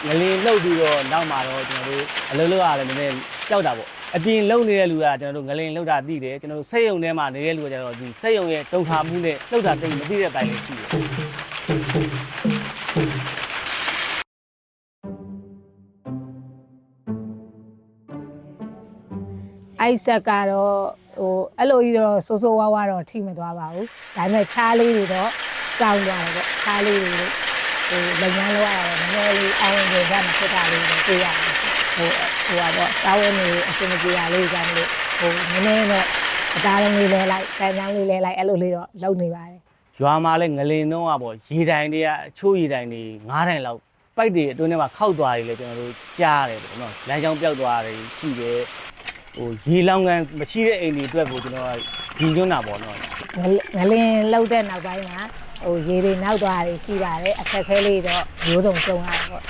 ငလင်လှုပ်ပြီးတော့နောက်မှာတော့ကျွန်တော်တို့အလုပ်လုပ်ရတယ်နည်းနည်းကြောက်တာပေါ့အပြင်လှုပ်နေတဲ့လူကကျွန်တော်တို့ငလင်လှုပ်တာသိတယ်ကျွန်တော်တို့စိတ်ယုံထဲမှာနေတဲ့လူကကျတော့ဒီစိတ်ယုံရဲ့ဒုက္ခမှုနဲ့လှုပ်တာတိတ်မသိတဲ့ပိုင်းလေးရှိတယ်အိုက်ဆက်ကတော့ဟိုအဲ့လိုကြီးတော့စိုးစိုးဝါးဝါတော့ထိမသွားပါဘူးဒါပေမဲ့ချားလေးတွေတော့စောင်းသွားတယ်ပေါ့ချားလေးတွေဟိုလက်ညှိုးလောက်ရတော့နည်းနည်းလေးအောင်ဝင်ကြမှာဖြစ်တာလေးတော့တွေ့ရတယ်ဟိုကတော့တာဝဲနေအစင်မပြေရလေးကြောင့်လို့ဟိုနည်းနည်းတော့အသားလုံးလေးလဲလိုက်တန်ချောင်းလေးလဲလိုက်အဲ့လိုလေးတော့လုပ်နေပါတယ်ရွာမှာလည်းငလင်တော့อ่ะပေါ့ရေတိုင်တွေကအချိုးရေတိုင်တွေ9တိုင်လောက်ပိုက်တွေအတွင်းထဲမှာခောက်သွားတယ်လေကျွန်တော်တို့ကြားရတယ်ပေါ့နော်လမ်းကြောင်းပြောက်သွားတယ်ရှိတယ်ဟိုရေလောင်ကန်မရှိတဲ့အိမ်တွေအတွက်ကိုကျွန်တော်ဒီညွှန်းတာပေါ့နော်ငလင်လောက်တဲ့နောက်ပိုင်းမှာဟိုရေတွေနောက်သွားတယ်ရှိပါတယ်အခက်ခဲလေးတော့မျိုးစုံကြုံရတယ်ပေါ့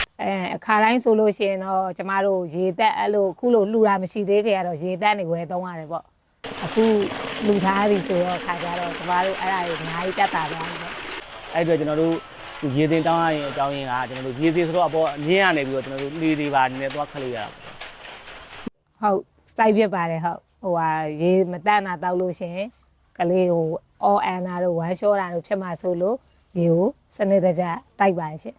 အခါတိုင်းဆိုလို့ရှိရင်တော့ကျမတို့ရေသက်အဲ့လိုခုလိုလှူတာမရှိသေးခင်ကတော့ရေသက်နေဝယ်သုံးရတယ်ပေါ့အခုလှူထားပြီဆိုတော့ခါကြတော့ကျမတို့အဲ့ဒါတွေအများကြီးတက်တာသွားတယ်ပေါ့အဲ့အတွက်ကျွန်တော်တို့ရေသင်တောင်းရရင်အကြောင်းရင်းကကျွန်တော်တို့ရေသင်ဆိုတော့အပေါ်အမြင့်ရနေပြီးတော့ကျွန်တော်တို့လေတွေပါနည်းနည်းသွားခက်လို့ရတာဟုတ်စိုက်ပြပါတယ်ဟုတ်ဟိုဟာရေမတန့်တာတောက်လို့ရှင်ကလေးဟိုအော်အန်နာတို့ဝမ်းလျှောတာတို့ဖြစ်မှာဆိုလို့ရေကိုစနစ်တကျတိုက်ပါရှင်